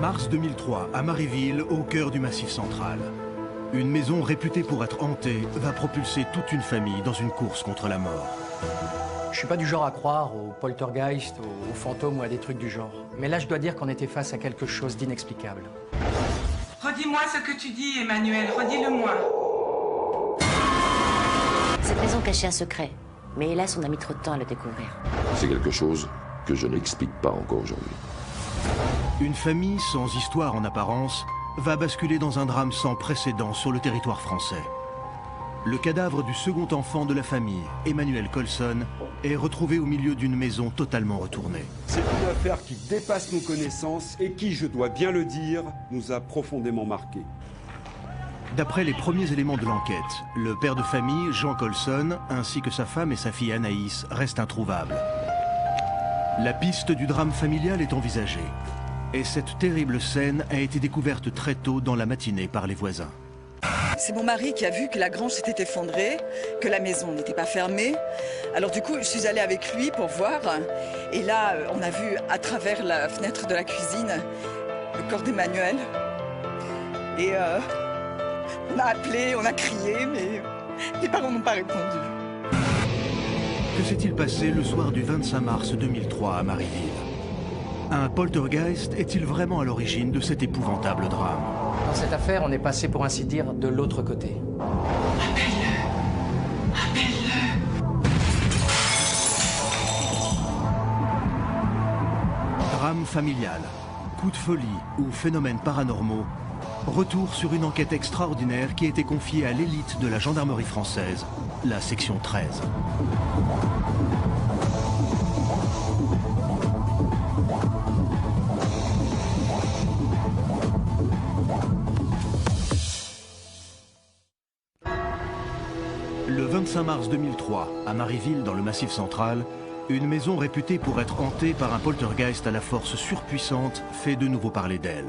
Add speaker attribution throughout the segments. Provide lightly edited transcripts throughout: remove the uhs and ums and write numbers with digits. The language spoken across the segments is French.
Speaker 1: Mars 2003, à Marieville, au cœur du Massif central. Une maison réputée pour être hantée va propulser toute une famille dans une course contre la mort.
Speaker 2: Je suis pas du genre à croire aux poltergeists, aux fantômes ou à des trucs du genre. Mais là, je dois dire qu'on était face à quelque chose d'inexplicable.
Speaker 3: Redis-moi ce que tu dis, Emmanuel, redis-le-moi.
Speaker 4: Cette maison cachait un secret, mais hélas, on a mis trop de temps à le découvrir.
Speaker 5: C'est quelque chose que je n'explique pas encore aujourd'hui.
Speaker 1: Une famille sans histoire en apparence va basculer dans un drame sans précédent sur le territoire français. Le cadavre du second enfant de la famille, Emmanuel Colson, est retrouvé au milieu d'une maison totalement retournée.
Speaker 6: C'est une affaire qui dépasse nos connaissances et qui, je dois bien le dire, nous a profondément marqués.
Speaker 1: D'après les premiers éléments de l'enquête, le père de famille, Jean Colson, ainsi que sa femme et sa fille Anaïs, restent introuvables. La piste du drame familial est envisagée. Et cette terrible scène a été découverte très tôt dans la matinée par les voisins.
Speaker 7: C'est mon mari qui a vu que la grange s'était effondrée, que la maison n'était pas fermée. Alors du coup, je suis allée avec lui pour voir. Et là, on a vu à travers la fenêtre de la cuisine le corps d'Emmanuel. Et on a appelé, on a crié, mais les parents n'ont pas répondu.
Speaker 1: Que s'est-il passé le soir du 25 mars 2003 à Marieville? Un poltergeist est-il vraiment à l'origine de cet épouvantable drame?
Speaker 2: Dans cette affaire, on est passé, pour ainsi dire, de l'autre côté.
Speaker 3: Appelle-le.
Speaker 1: Drame familial, coup de folie ou phénomènes paranormaux, retour sur une enquête extraordinaire qui a été confiée à l'élite de la gendarmerie française, la section 13. Le 25 mars 2003, à Marieville, dans le Massif central, une maison réputée pour être hantée par un poltergeist à la force surpuissante fait de nouveau parler d'elle.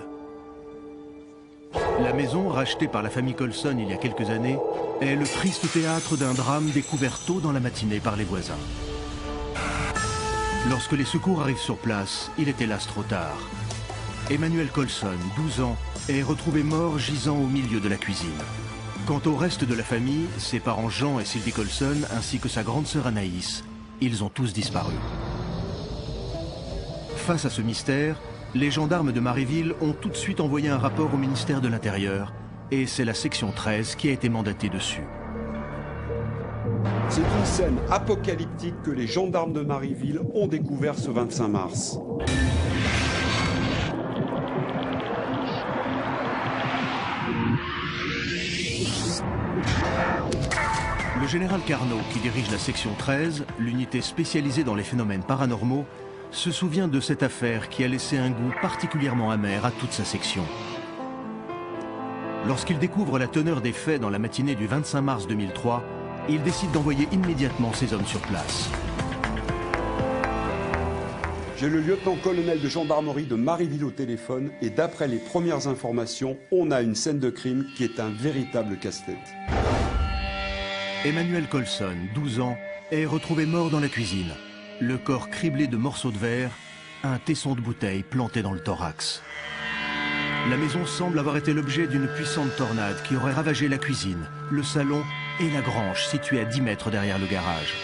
Speaker 1: La maison, rachetée par la famille Colson il y a quelques années, est le triste théâtre d'un drame découvert tôt dans la matinée par les voisins. Lorsque les secours arrivent sur place, il est hélas trop tard. Emmanuel Colson, 12 ans, est retrouvé mort gisant au milieu de la cuisine. Quant au reste de la famille, ses parents Jean et Sylvie Colson, ainsi que sa grande sœur Anaïs, ils ont tous disparu. Face à ce mystère, les gendarmes de Marieville ont tout de suite envoyé un rapport au ministère de l'Intérieur, et c'est la section 13 qui a été mandatée dessus.
Speaker 6: C'est une scène apocalyptique que les gendarmes de Marieville ont découvert ce 25 mars.
Speaker 1: Le général Carnot, qui dirige la section 13, l'unité spécialisée dans les phénomènes paranormaux, se souvient de cette affaire qui a laissé un goût particulièrement amer à toute sa section. Lorsqu'il découvre la teneur des faits dans la matinée du 25 mars 2003, il décide d'envoyer immédiatement ses hommes sur place.
Speaker 6: J'ai le lieutenant-colonel de gendarmerie de Marieville au téléphone et d'après les premières informations, on a une scène de crime qui est un véritable casse-tête.
Speaker 1: Emmanuel Colson, 12 ans, est retrouvé mort dans la cuisine. Le corps criblé de morceaux de verre, un tesson de bouteille planté dans le thorax. La maison semble avoir été l'objet d'une puissante tornade qui aurait ravagé la cuisine, le salon et la grange située à 10 mètres derrière le garage.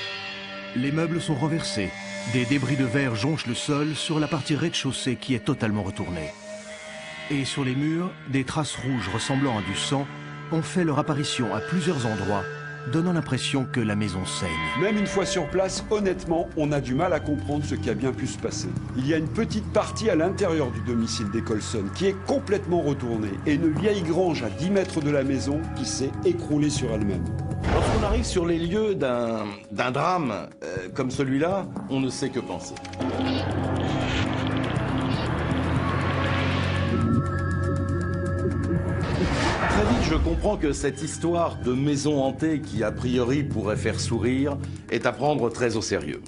Speaker 1: Les meubles sont renversés. Des débris de verre jonchent le sol sur la partie rez-de-chaussée qui est totalement retournée. Et sur les murs, des traces rouges ressemblant à du sang ont fait leur apparition à plusieurs endroits, donnant l'impression que la maison saigne.
Speaker 6: Même une fois sur place, honnêtement, on a du mal à comprendre ce qui a bien pu se passer. Il y a une petite partie à l'intérieur du domicile des Colson qui est complètement retournée et une vieille grange à 10 mètres de la maison qui s'est écroulée sur elle-même.
Speaker 8: Lorsqu'on arrive sur les lieux d'un drame comme celui-là, on ne sait que penser. Très vite, je comprends que cette histoire de maison hantée qui, a priori, pourrait faire sourire, est à prendre très au sérieux.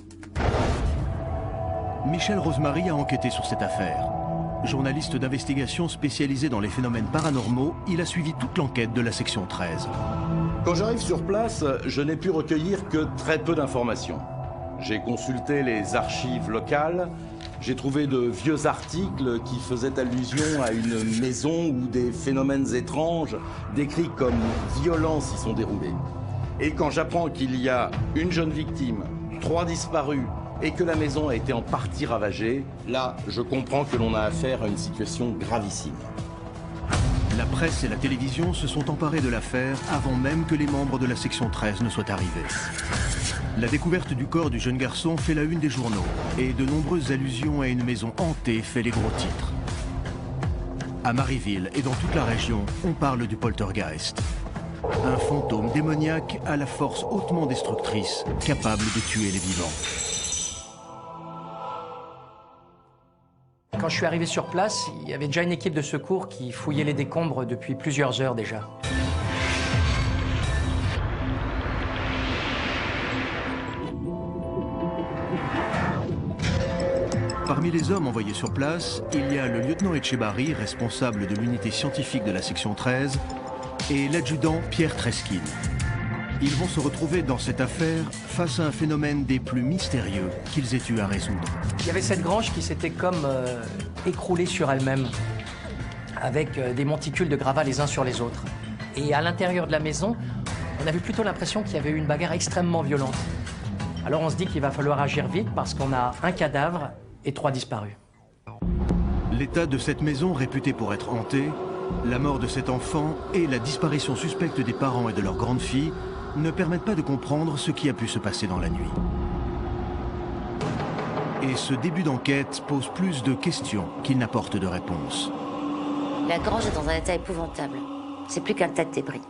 Speaker 1: Michel Rosemary a enquêté sur cette affaire. Journaliste d'investigation spécialisé dans les phénomènes paranormaux, il a suivi toute l'enquête de la section 13.
Speaker 8: Quand j'arrive sur place, je n'ai pu recueillir que très peu d'informations. J'ai consulté les archives locales, J'ai trouvé de vieux articles qui faisaient allusion à une maison où des phénomènes étranges, décrits comme violents, s'y sont déroulés. Et quand j'apprends qu'il y a une jeune victime, 3 disparus, et que la maison a été en partie ravagée, là, je comprends que l'on a affaire à une situation gravissime.
Speaker 1: La presse et la télévision se sont emparés de l'affaire avant même que les membres de la section 13 ne soient arrivés. La découverte du corps du jeune garçon fait la une des journaux et de nombreuses allusions à une maison hantée fait les gros titres. À Marieville et dans toute la région, on parle du poltergeist. Un fantôme démoniaque à la force hautement destructrice, capable de tuer les vivants.
Speaker 2: Quand je suis arrivé sur place, il y avait déjà une équipe de secours qui fouillait les décombres depuis plusieurs heures déjà.
Speaker 1: Parmi les hommes envoyés sur place, il y a le lieutenant Etchebarri, responsable de l'unité scientifique de la section 13, et l'adjudant Pierre Treskin. Ils vont se retrouver dans cette affaire face à un phénomène des plus mystérieux qu'ils aient eu à résoudre.
Speaker 2: Il y avait cette grange qui s'était comme écroulée sur elle-même, avec des monticules de gravats les uns sur les autres. Et à l'intérieur de la maison, on avait plutôt l'impression qu'il y avait eu une bagarre extrêmement violente. Alors on se dit qu'il va falloir agir vite parce qu'on a un cadavre et 3 disparus.
Speaker 1: L'état de cette maison réputée pour être hantée, la mort de cet enfant et la disparition suspecte des parents et de leur grande fille ne permettent pas de comprendre ce qui a pu se passer dans la nuit. Et ce début d'enquête pose plus de questions qu'il n'apporte de réponses.
Speaker 4: La grange est dans un état épouvantable. C'est plus qu'un tas de débris.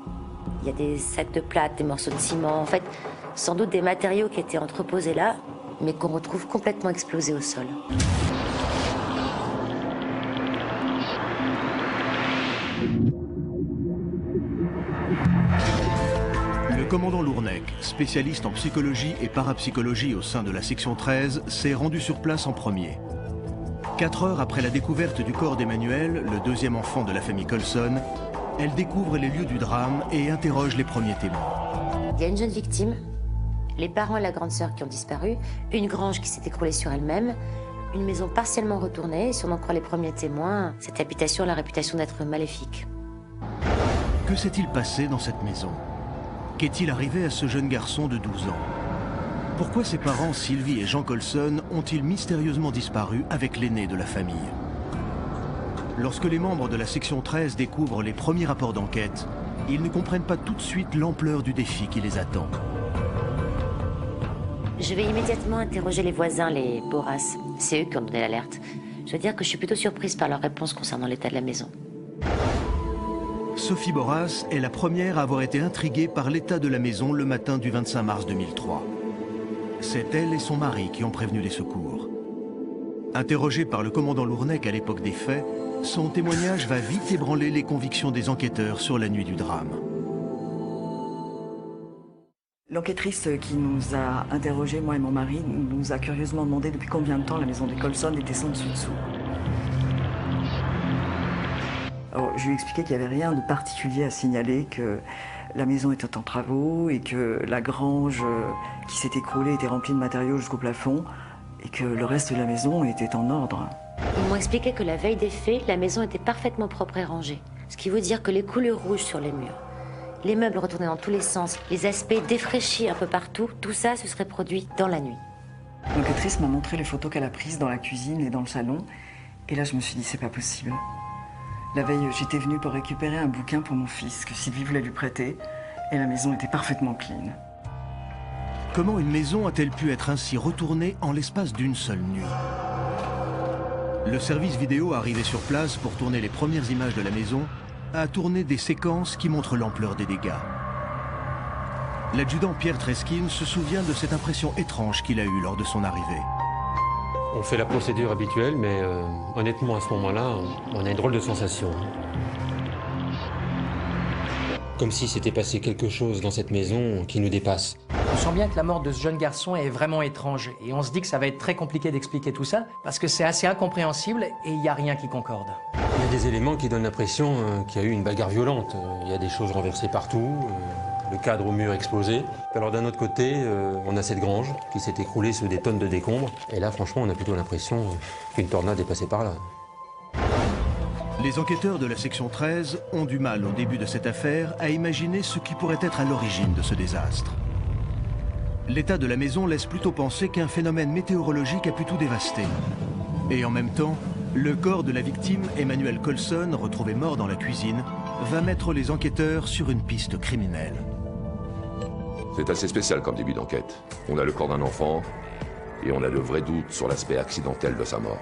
Speaker 4: Il y a des sacs de plâtre, des morceaux de ciment, en fait, sans doute des matériaux qui étaient entreposés là, mais qu'on retrouve complètement explosés au sol.
Speaker 1: Le commandant Lournec, spécialiste en psychologie et parapsychologie au sein de la section 13, s'est rendu sur place en premier. 4 heures après la découverte du corps d'Emmanuel, le deuxième enfant de la famille Colson, elle découvre les lieux du drame et interroge les premiers témoins.
Speaker 4: Il y a une jeune victime, les parents et la grande sœur qui ont disparu, une grange qui s'est écroulée sur elle-même, une maison partiellement retournée, et si on en croit les premiers témoins, cette habitation a la réputation d'être maléfique.
Speaker 1: Que s'est-il passé dans cette maison? Qu'est-il arrivé à ce jeune garçon de 12 ans? Pourquoi ses parents, Sylvie et Jean Colson, ont-ils mystérieusement disparu avec l'aîné de la famille? Lorsque les membres de la section 13 découvrent les premiers rapports d'enquête, ils ne comprennent pas tout de suite l'ampleur du défi qui les attend.
Speaker 4: Je vais immédiatement interroger les voisins, les Boras. C'est eux qui ont donné l'alerte. Je veux dire que je suis plutôt surprise par leurs réponses concernant l'état de la maison.
Speaker 1: Sophie Boras est la première à avoir été intriguée par l'état de la maison le matin du 25 mars 2003. C'est elle et son mari qui ont prévenu les secours. Interrogée par le commandant Lournec à l'époque des faits, son témoignage va vite ébranler les convictions des enquêteurs sur la nuit du drame.
Speaker 7: L'enquêtrice qui nous a interrogés, moi et mon mari, nous a curieusement demandé depuis combien de temps la maison des Colson était sans dessus-dessous. Alors, je lui ai expliqué qu'il n'y avait rien de particulier à signaler, que la maison était en travaux et que la grange qui s'est écroulée était remplie de matériaux jusqu'au plafond et que le reste de la maison était en ordre.
Speaker 4: Ils m'ont expliqué que la veille des faits, la maison était parfaitement propre et rangée. Ce qui veut dire que les couleurs rouges sur les murs, les meubles retournés dans tous les sens, les aspects défraîchis un peu partout, tout ça se serait produit dans la nuit.
Speaker 7: L'enquêtrice m'a montré les photos qu'elle a prises dans la cuisine et dans le salon. Et là, je me suis dit, c'est pas possible. La veille, j'étais venue pour récupérer un bouquin pour mon fils que Sylvie voulait lui prêter. Et la maison était parfaitement clean.
Speaker 1: Comment une maison a-t-elle pu être ainsi retournée en l'espace d'une seule nuit? Le service vidéo arrivé sur place pour tourner les premières images de la maison a tourné des séquences qui montrent l'ampleur des dégâts. L'adjudant Pierre Treskin se souvient de cette impression étrange qu'il a eue lors de son arrivée.
Speaker 9: On fait la procédure habituelle, mais honnêtement, à ce moment-là, on a une drôle de sensation. Comme si s'était passé quelque chose dans cette maison qui nous dépasse.
Speaker 2: On sent bien que la mort de ce jeune garçon est vraiment étrange. Et on se dit que ça va être très compliqué d'expliquer tout ça, parce que c'est assez incompréhensible et il n'y a rien qui concorde.
Speaker 9: Il y a des éléments qui donnent l'impression qu'il y a eu une bagarre violente. Il y a des choses renversées partout. le cadre au mur explosé. Alors d'un autre côté, on a cette grange qui s'est écroulée sous des tonnes de décombres. Et là, franchement, on a plutôt l'impression qu'une tornade est passée par là.
Speaker 1: Les enquêteurs de la section 13 ont du mal au début de cette affaire à imaginer ce qui pourrait être à l'origine de ce désastre. L'état de la maison laisse plutôt penser qu'un phénomène météorologique a pu tout dévaster. Et en même temps, le corps de la victime, Emmanuel Colson, retrouvé mort dans la cuisine, va mettre les enquêteurs sur une piste criminelle.
Speaker 5: C'est assez spécial comme début d'enquête. On a le corps d'un enfant et on a de vrais doutes sur l'aspect accidentel de sa mort.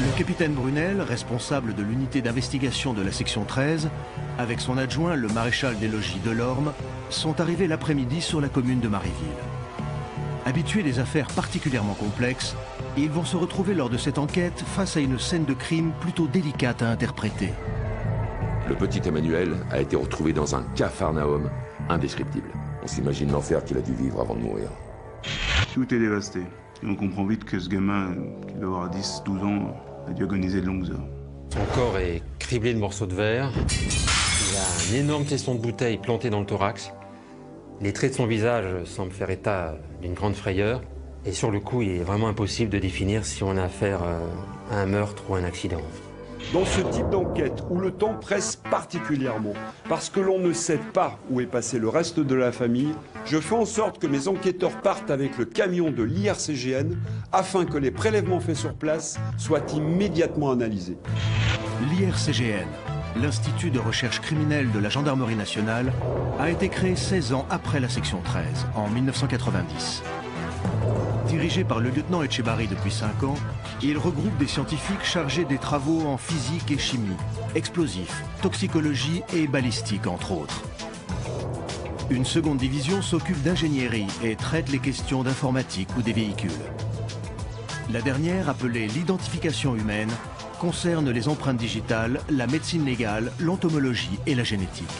Speaker 1: Le capitaine Brunel, responsable de l'unité d'investigation de la section 13, avec son adjoint, le maréchal des logis Delorme, sont arrivés l'après-midi sur la commune de Marieville. Habitués des affaires particulièrement complexes, ils vont se retrouver lors de cette enquête face à une scène de crime plutôt délicate à interpréter.
Speaker 5: Le petit Emmanuel a été retrouvé dans un capharnaüm indescriptible. On s'imagine l'enfer qu'il a dû vivre avant de mourir.
Speaker 10: Tout est dévasté. Et on comprend vite que ce gamin, qui doit avoir 10-12 ans, a dû agoniser de longues heures.
Speaker 9: Son corps est criblé de morceaux de verre. Il a un énorme tesson de bouteille planté dans le thorax. Les traits de son visage semblent faire état d'une grande frayeur. Et sur le coup, il est vraiment impossible de définir si on a affaire à un meurtre ou un accident.
Speaker 6: Dans ce type d'enquête où le temps presse particulièrement, parce que l'on ne sait pas où est passé le reste de la famille, je fais en sorte que mes enquêteurs partent avec le camion de l'IRCGN afin que les prélèvements faits sur place soient immédiatement analysés.
Speaker 1: L'IRCGN, l'Institut de recherche criminelle de la Gendarmerie nationale, a été créé 16 ans après la section 13, en 1990. Dirigé par le lieutenant Etchebarri depuis 5 ans, il regroupe des scientifiques chargés des travaux en physique et chimie, explosifs, toxicologie et balistique entre autres. Une seconde division s'occupe d'ingénierie et traite les questions d'informatique ou des véhicules. La dernière, appelée l'identification humaine, concerne les empreintes digitales, la médecine légale, l'entomologie et la génétique.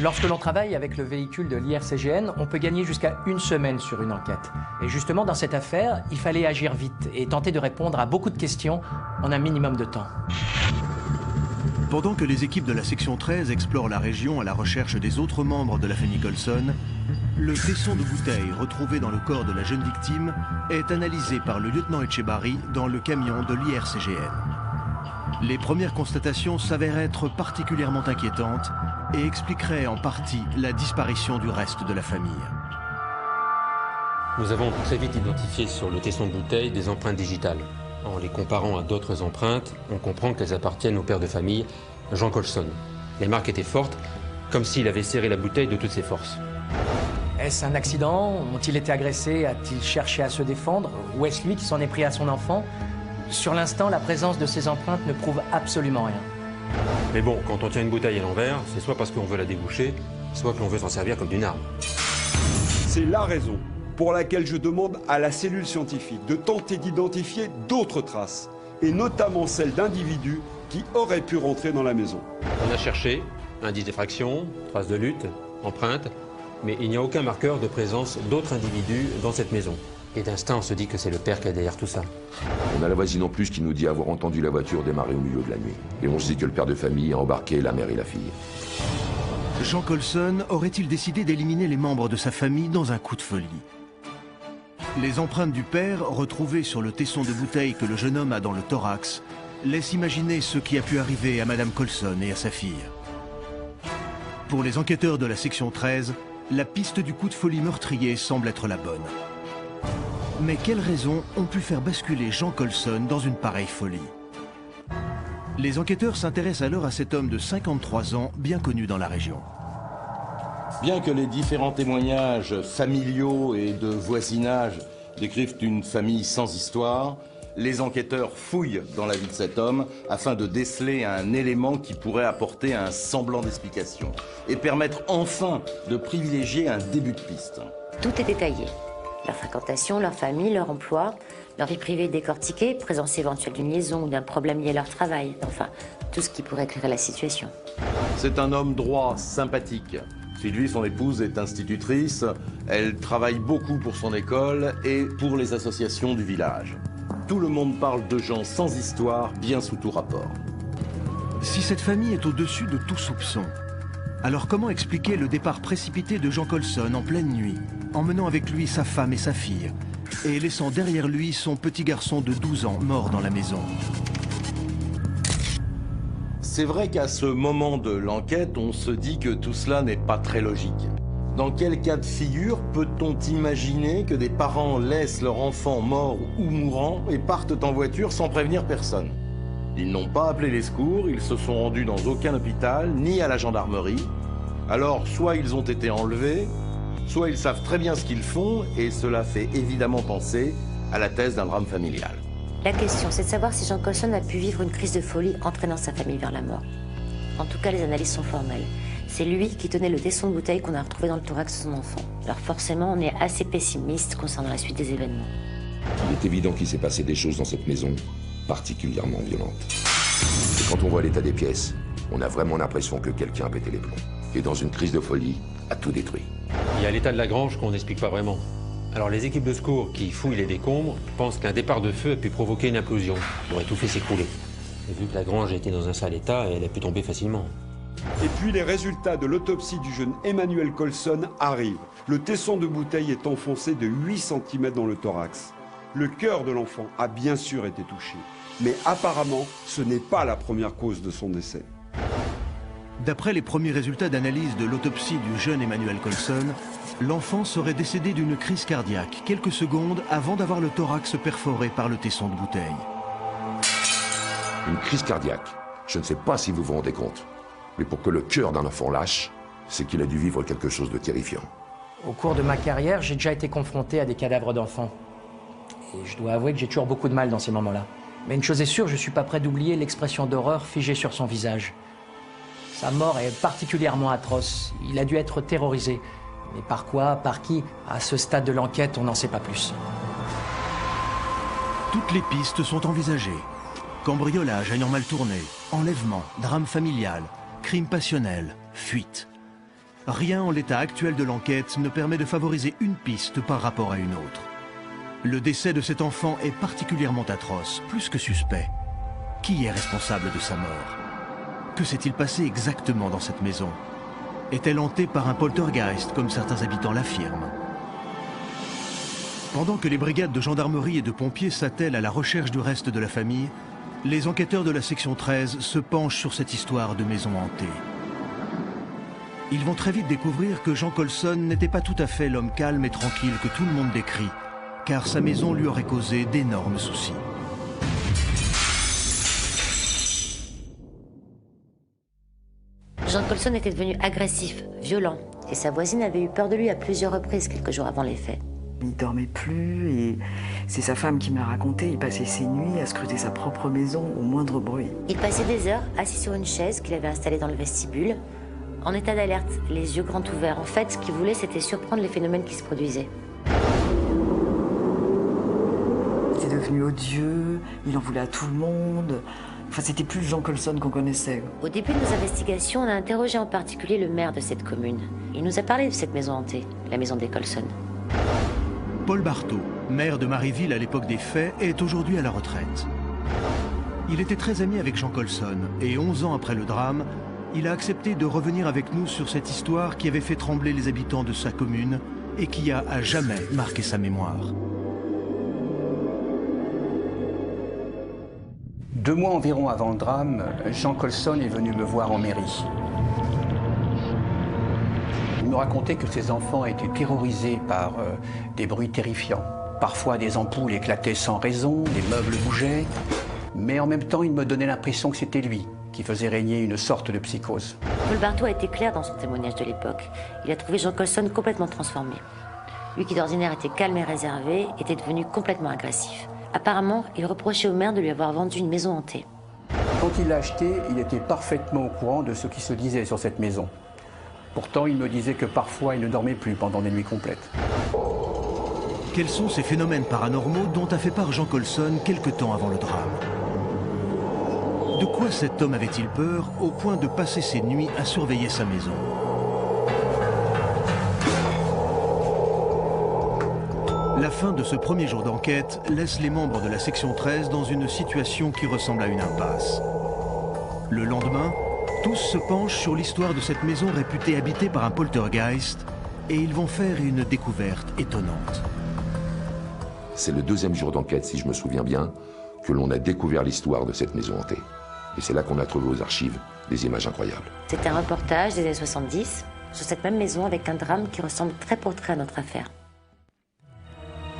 Speaker 2: Lorsque l'on travaille avec le véhicule de l'IRCGN, on peut gagner jusqu'à 1 semaine sur une enquête. Et justement, dans cette affaire, il fallait agir vite et tenter de répondre à beaucoup de questions en un minimum de temps.
Speaker 1: Pendant que les équipes de la section 13 explorent la région à la recherche des autres membres de la famille Colson, le tesson de bouteille retrouvé dans le corps de la jeune victime est analysé par le lieutenant Etchebarri dans le camion de l'IRCGN. Les premières constatations s'avèrent être particulièrement inquiétantes et expliqueraient en partie la disparition du reste de la famille.
Speaker 9: Nous avons très vite identifié sur le tesson de bouteille des empreintes digitales. En les comparant à d'autres empreintes, on comprend qu'elles appartiennent au père de famille, Jean Colson. Les marques étaient fortes, comme s'il avait serré la bouteille de toutes ses forces.
Speaker 2: Est-ce un accident? Ont-ils été agressés? A-t-il cherché à se défendre? Ou est-ce lui qui s'en est pris à son enfant? Sur l'instant, la présence de ces empreintes ne prouve absolument rien.
Speaker 9: Mais bon, quand on tient une bouteille à l'envers, c'est soit parce qu'on veut la déboucher, soit qu'on veut s'en servir comme d'une arme.
Speaker 6: C'est la raison pour laquelle je demande à la cellule scientifique de tenter d'identifier d'autres traces, et notamment celles d'individus qui auraient pu rentrer dans la maison.
Speaker 9: On a cherché, indice d'effraction, traces de lutte, empreintes, mais il n'y a aucun marqueur de présence d'autres individus dans cette maison. Et d'instinct, on se dit que c'est le père qui est derrière tout ça.
Speaker 5: On a la voisine en plus qui nous dit avoir entendu la voiture démarrer au milieu de la nuit. Et on se dit que le père de famille a embarqué la mère et la fille.
Speaker 1: Jean Colson aurait-il décidé d'éliminer les membres de sa famille dans un coup de folie? Les empreintes du père, retrouvées sur le tesson de bouteille que le jeune homme a dans le thorax, laissent imaginer ce qui a pu arriver à Madame Colson et à sa fille. Pour les enquêteurs de la section 13, la piste du coup de folie meurtrier semble être la bonne. Mais quelles raisons ont pu faire basculer Jean Colson dans une pareille folie? Les enquêteurs s'intéressent alors à cet homme de 53 ans, bien connu dans la région.
Speaker 8: Bien que les différents témoignages familiaux et de voisinage décrivent une famille sans histoire, les enquêteurs fouillent dans la vie de cet homme afin de déceler un élément qui pourrait apporter un semblant d'explication et permettre enfin de privilégier un début de piste.
Speaker 4: Tout est détaillé. Leur fréquentation, leur famille, leur emploi, leur vie privée décortiquée, présence éventuelle d'une liaison ou d'un problème lié à leur travail. Enfin, tout ce qui pourrait éclairer la situation.
Speaker 8: C'est un homme droit, sympathique. Sylvie, son épouse, est institutrice. Elle travaille beaucoup pour son école et pour les associations du village. Tout le monde parle de gens sans histoire, bien sous tout rapport.
Speaker 1: Si cette famille est au-dessus de tout soupçon, alors comment expliquer le départ précipité de Jean Colson en pleine nuit, emmenant avec lui sa femme et sa fille, et laissant derrière lui son petit garçon de 12 ans mort dans la maison?
Speaker 8: C'est vrai qu'à ce moment de l'enquête, on se dit que tout cela n'est pas très logique. Dans quel cas de figure peut-on imaginer que des parents laissent leur enfant mort ou mourant et partent en voiture sans prévenir personne? Ils n'ont pas appelé les secours, ils se sont rendus dans aucun hôpital, ni à la gendarmerie. Alors, soit ils ont été enlevés, soit ils savent très bien ce qu'ils font, et cela fait évidemment penser à la thèse d'un drame familial.
Speaker 4: La question, c'est de savoir si Jean Colson a pu vivre une crise de folie entraînant sa famille vers la mort. En tout cas, les analyses sont formelles. C'est lui qui tenait le tesson de bouteille qu'on a retrouvé dans le thorax de son enfant. Alors forcément, on est assez pessimiste concernant la suite des événements.
Speaker 5: Il est évident qu'il s'est passé des choses dans cette maison particulièrement violentes. Et quand on voit l'état des pièces, on a vraiment l'impression que quelqu'un a pété les plombs. Et dans une crise de folie, a tout détruit.
Speaker 9: Il y a l'état de la grange qu'on n'explique pas vraiment. Alors les équipes de secours qui fouillent les décombres pensent qu'un départ de feu a pu provoquer une implosion pour tout fait s'écrouler. Et vu que la grange était dans un sale état, elle a pu tomber facilement.
Speaker 6: Et puis les résultats de l'autopsie du jeune Emmanuel Colson arrivent. Le tesson de bouteille est enfoncé de 8 cm dans le thorax. Le cœur de l'enfant a bien sûr été touché. Mais apparemment, ce n'est pas la première cause de son décès.
Speaker 1: D'après les premiers résultats d'analyse de l'autopsie du jeune Emmanuel Colson, l'enfant serait décédé d'une crise cardiaque quelques secondes avant d'avoir le thorax perforé par le tesson de bouteille.
Speaker 5: Une crise cardiaque. Je ne sais pas si vous vous rendez compte. Mais pour que le cœur d'un enfant lâche, c'est qu'il a dû vivre quelque chose de terrifiant.
Speaker 2: Au cours de ma carrière, j'ai déjà été confronté à des cadavres d'enfants. Et je dois avouer que j'ai toujours beaucoup de mal dans ces moments-là. Mais une chose est sûre, je ne suis pas prêt d'oublier l'expression d'horreur figée sur son visage. Sa mort est particulièrement atroce. Il a dû être terrorisé. Mais par quoi, par qui? À ce stade de l'enquête, on n'en sait pas plus.
Speaker 1: Toutes les pistes sont envisagées. Cambriolage ayant mal tourné, enlèvement, drame familial, crime passionnel, fuite. Rien en l'état actuel de l'enquête ne permet de favoriser une piste par rapport à une autre. Le décès de cet enfant est particulièrement atroce, plus que suspect. Qui est responsable de sa mort? Que s'est-il passé exactement dans cette maison? Est-elle hantée par un poltergeist, comme certains habitants l'affirment? Pendant que les brigades de gendarmerie et de pompiers s'attellent à la recherche du reste de la famille, les enquêteurs de la section 13 se penchent sur cette histoire de maison hantée. Ils vont très vite découvrir que Jean Colson n'était pas tout à fait l'homme calme et tranquille que tout le monde décrit, car sa maison lui aurait causé d'énormes soucis.
Speaker 4: Jean Colson était devenu agressif, violent, et sa voisine avait eu peur de lui à plusieurs reprises quelques jours avant les faits.
Speaker 11: Il ne dormait plus et c'est sa femme qui m'a raconté, il passait ses nuits à scruter sa propre maison au moindre bruit.
Speaker 4: Il passait des heures assis sur une chaise qu'il avait installée dans le vestibule, en état d'alerte, les yeux grands ouverts. En fait, ce qu'il voulait, c'était surprendre les phénomènes qui se produisaient.
Speaker 11: Il était devenu odieux, il en voulait à tout le monde. Enfin, c'était plus le Jean Colson qu'on connaissait.
Speaker 4: Au début de nos investigations, on a interrogé en particulier le maire de cette commune. Il nous a parlé de cette maison hantée, la maison des Colson.
Speaker 1: Paul Barthaud, maire de Marieville à l'époque des faits, est aujourd'hui à la retraite. Il était très ami avec Jean Colson et 11 ans après le drame, il a accepté de revenir avec nous sur cette histoire qui avait fait trembler les habitants de sa commune et qui a à jamais marqué sa mémoire.
Speaker 12: 2 mois environ avant le drame, Jean Colson est venu me voir en mairie. Il me racontait que ses enfants étaient terrorisés par des bruits terrifiants. Parfois, des ampoules éclataient sans raison, des meubles bougeaient. Mais en même temps, il me donnait l'impression que c'était lui qui faisait régner une sorte de psychose.
Speaker 4: Paul Barthaud a été clair dans son témoignage de l'époque. Il a trouvé Jean Colson complètement transformé. Lui qui d'ordinaire était calme et réservé, était devenu complètement agressif. Apparemment, il reprochait au maire de lui avoir vendu une maison hantée.
Speaker 12: Quand il l'a achetée, il était parfaitement au courant de ce qui se disait sur cette maison. Pourtant, il me disait que parfois, il ne dormait plus pendant des nuits complètes.
Speaker 1: Quels sont ces phénomènes paranormaux dont a fait part Jean Colson quelque temps avant le drame? De quoi cet homme avait-il peur au point de passer ses nuits à surveiller sa maison? La fin de ce premier jour d'enquête laisse les membres de la section 13 dans une situation qui ressemble à une impasse. Le lendemain, tous se penchent sur l'histoire de cette maison réputée habitée par un poltergeist et ils vont faire une découverte étonnante.
Speaker 5: C'est le deuxième jour d'enquête, si je me souviens bien, que l'on a découvert l'histoire de cette maison hantée. Et c'est là qu'on a trouvé aux archives des images incroyables.
Speaker 4: C'était un reportage des années 70 sur cette même maison avec un drame qui ressemble très pour trait à notre affaire.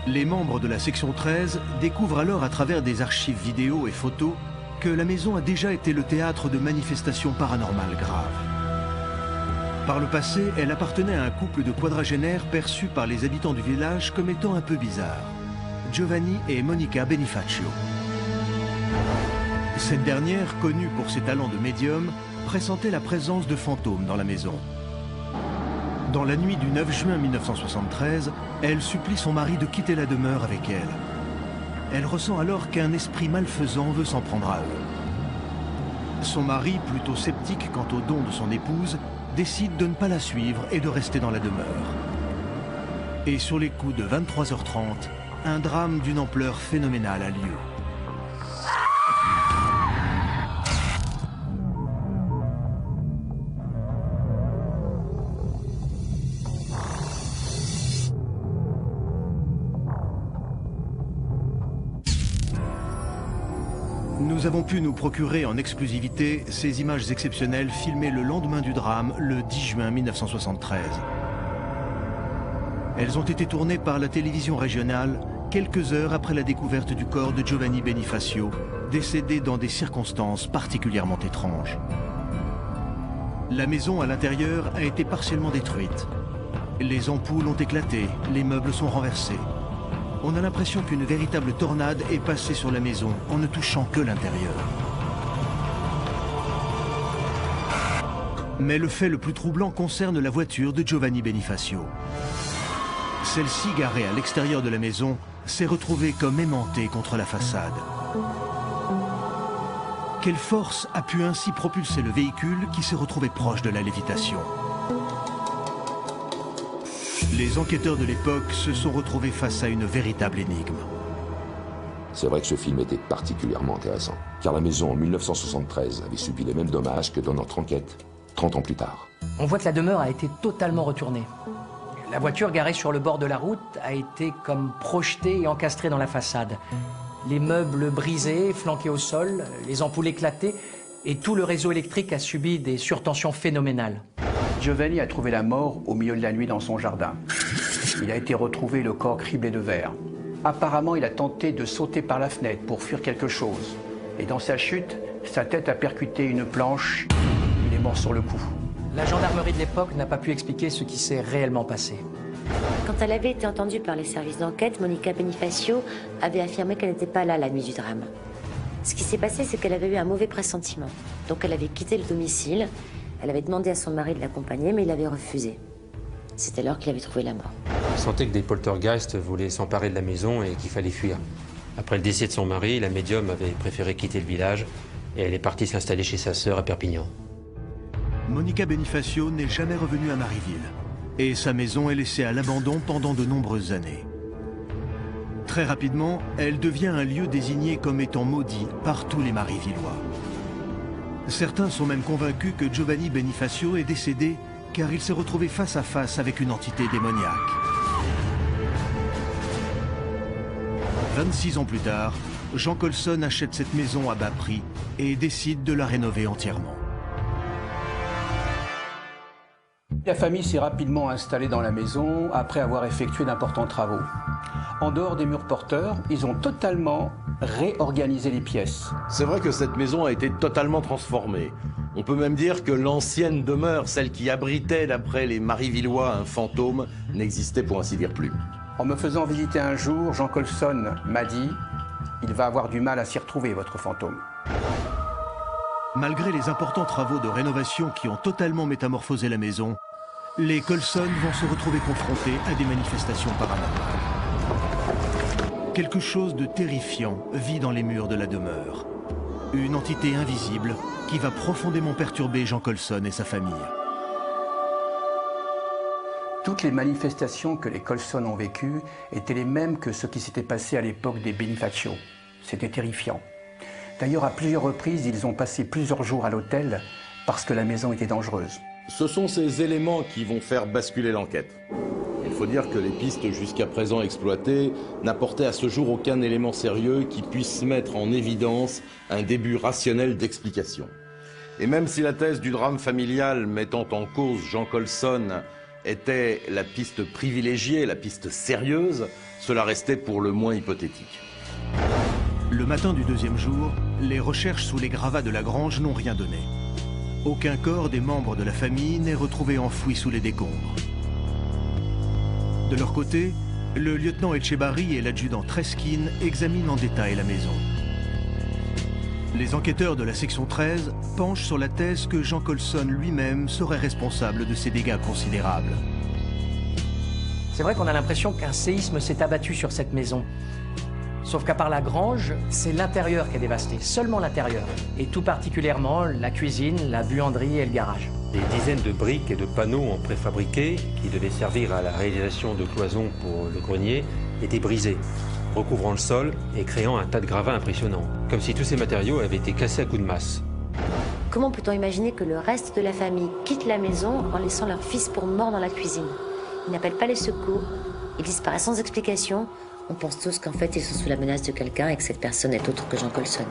Speaker 1: Les membres de la section 13 découvrent alors à travers des archives vidéo et photos que la maison a déjà été le théâtre de manifestations paranormales graves. Par le passé, elle appartenait à un couple de quadragénaires perçus par les habitants du village comme étant un peu bizarres. Giovanni et Monica Benifacio. Cette dernière, connue pour ses talents de médium, pressentait la présence de fantômes dans la maison. Dans la nuit du 9 juin 1973, elle supplie son mari de quitter la demeure avec elle. Elle ressent alors qu'un esprit malfaisant veut s'en prendre à eux. Son mari, plutôt sceptique quant aux dons de son épouse, décide de ne pas la suivre et de rester dans la demeure. Et sur les coups de 23h30, un drame d'une ampleur phénoménale a lieu. Nous avons pu nous procurer en exclusivité ces images exceptionnelles filmées le lendemain du drame, le 10 juin 1973. Elles ont été tournées par la télévision régionale quelques heures après la découverte du corps de Giovanni Benifacio, décédé dans des circonstances particulièrement étranges. La maison à l'intérieur a été partiellement détruite. Les ampoules ont éclaté, les meubles sont renversés. On a l'impression qu'une véritable tornade est passée sur la maison en ne touchant que l'intérieur. Mais le fait le plus troublant concerne la voiture de Giovanni Benifacio. Celle-ci, garée à l'extérieur de la maison, s'est retrouvée comme aimantée contre la façade. Quelle force a pu ainsi propulser le véhicule qui s'est retrouvé proche de la lévitation? Les enquêteurs de l'époque se sont retrouvés face à une véritable énigme.
Speaker 5: C'est vrai que ce film était particulièrement intéressant, car la maison en 1973 avait subi les mêmes dommages que dans notre enquête, 30 ans plus tard.
Speaker 2: On voit que la demeure a été totalement retournée. La voiture garée sur le bord de la route a été comme projetée et encastrée dans la façade. Les meubles brisés, flanqués au sol, les ampoules éclatées, et tout le réseau électrique a subi des surtensions phénoménales.
Speaker 12: Giovanni a trouvé la mort au milieu de la nuit dans son jardin. Il a été retrouvé le corps criblé de verre. Apparemment, il a tenté de sauter par la fenêtre pour fuir quelque chose. Et dans sa chute, sa tête a percuté une planche. Il est mort sur le coup.
Speaker 2: La gendarmerie de l'époque n'a pas pu expliquer ce qui s'est réellement passé.
Speaker 4: Quand elle avait été entendue par les services d'enquête, Monica Benifacio avait affirmé qu'elle n'était pas là la nuit du drame. Ce qui s'est passé, c'est qu'elle avait eu un mauvais pressentiment. Donc elle avait quitté le domicile. Elle avait demandé à son mari de l'accompagner, mais il avait refusé. C'est alors qu'il avait trouvé la mort.
Speaker 9: On sentait que des poltergeists voulaient s'emparer de la maison et qu'il fallait fuir. Après le décès de son mari, la médium avait préféré quitter le village et elle est partie s'installer chez sa sœur à Perpignan.
Speaker 1: Monica Benifacio n'est jamais revenue à Marieville et sa maison est laissée à l'abandon pendant de nombreuses années. Très rapidement, elle devient un lieu désigné comme étant maudit par tous les Marivillois. Certains sont même convaincus que Giovanni Benifacio est décédé car il s'est retrouvé face à face avec une entité démoniaque. 26 ans plus tard, Jean Colson achète cette maison à bas prix et décide de la rénover entièrement.
Speaker 12: La famille s'est rapidement installée dans la maison après avoir effectué d'importants travaux. En dehors des murs porteurs, ils ont totalement réorganisé les pièces.
Speaker 8: C'est vrai que cette maison a été totalement transformée. On peut même dire que l'ancienne demeure, celle qui abritait, d'après les Marivillois, un fantôme, n'existait pour ainsi dire plus.
Speaker 12: En me faisant visiter un jour, Jean Colson m'a dit « Il va avoir du mal à s'y retrouver, votre fantôme ».
Speaker 1: Malgré les importants travaux de rénovation qui ont totalement métamorphosé la maison, les Colson vont se retrouver confrontés à des manifestations paranormales. Quelque chose de terrifiant vit dans les murs de la demeure. Une entité invisible qui va profondément perturber Jean Colson et sa famille.
Speaker 12: Toutes les manifestations que les Colson ont vécues étaient les mêmes que ce qui s'était passé à l'époque des Bonifacio. C'était terrifiant. D'ailleurs, à plusieurs reprises, ils ont passé plusieurs jours à l'hôtel parce que la maison était dangereuse.
Speaker 8: Ce sont ces éléments qui vont faire basculer l'enquête. Il faut dire que les pistes jusqu'à présent exploitées n'apportaient à ce jour aucun élément sérieux qui puisse mettre en évidence un début rationnel d'explication. Et même si la thèse du drame familial mettant en cause Jean Colson était la piste privilégiée, la piste sérieuse, cela restait pour le moins hypothétique.
Speaker 1: Le matin du deuxième jour, les recherches sous les gravats de la grange n'ont rien donné. Aucun corps des membres de la famille n'est retrouvé enfoui sous les décombres. De leur côté, le lieutenant Etchebarri et l'adjudant Treskin examinent en détail la maison. Les enquêteurs de la section 13 penchent sur la thèse que Jean Colson lui-même serait responsable de ces dégâts considérables.
Speaker 2: C'est vrai qu'on a l'impression qu'un séisme s'est abattu sur cette maison. Sauf qu'à part la grange, c'est l'intérieur qui est dévasté, seulement l'intérieur. Et tout particulièrement la cuisine, la buanderie et le garage.
Speaker 9: Des dizaines de briques et de panneaux en préfabriqué qui devaient servir à la réalisation de cloisons pour le grenier étaient brisés, recouvrant le sol et créant un tas de gravats impressionnants, comme si tous ces matériaux avaient été cassés à coups de masse.
Speaker 4: Comment peut-on imaginer que le reste de la famille quitte la maison en laissant leur fils pour mort dans la cuisine? Ils n'appellent pas les secours, ils disparaissent sans explication. On pense tous qu'en fait ils sont sous la menace de quelqu'un et que cette personne est autre que Jean Colson.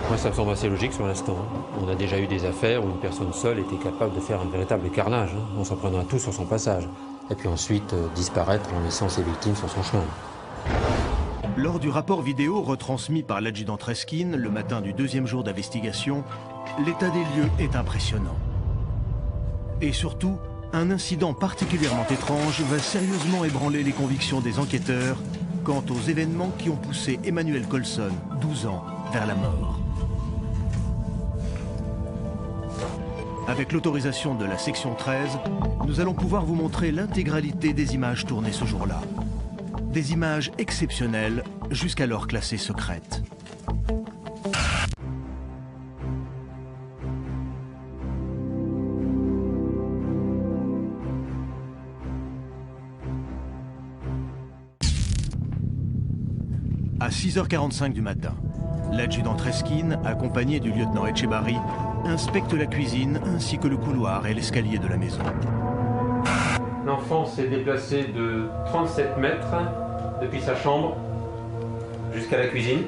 Speaker 9: Moi, ça me semble assez logique sur l'instant. On a déjà eu des affaires où une personne seule était capable de faire un véritable carnage, en s'en prenant à tout sur son passage. Et puis ensuite disparaître en laissant ses victimes sur son chemin.
Speaker 1: Lors du rapport vidéo retransmis par l'adjudant Treskin le matin du deuxième jour d'investigation, l'état des lieux est impressionnant. Et surtout, un incident particulièrement étrange va sérieusement ébranler les convictions des enquêteurs quant aux événements qui ont poussé Emmanuel Colson, 12 ans, vers la mort. Avec l'autorisation de la section 13, nous allons pouvoir vous montrer l'intégralité des images tournées ce jour-là. Des images exceptionnelles, jusqu'alors classées secrètes. À 6h45 du matin, l'adjudant Treskin, accompagné du lieutenant Etchebarri, inspecte la cuisine ainsi que le couloir et l'escalier de la maison.
Speaker 9: L'enfant s'est déplacé de 37 mètres depuis sa chambre jusqu'à la cuisine.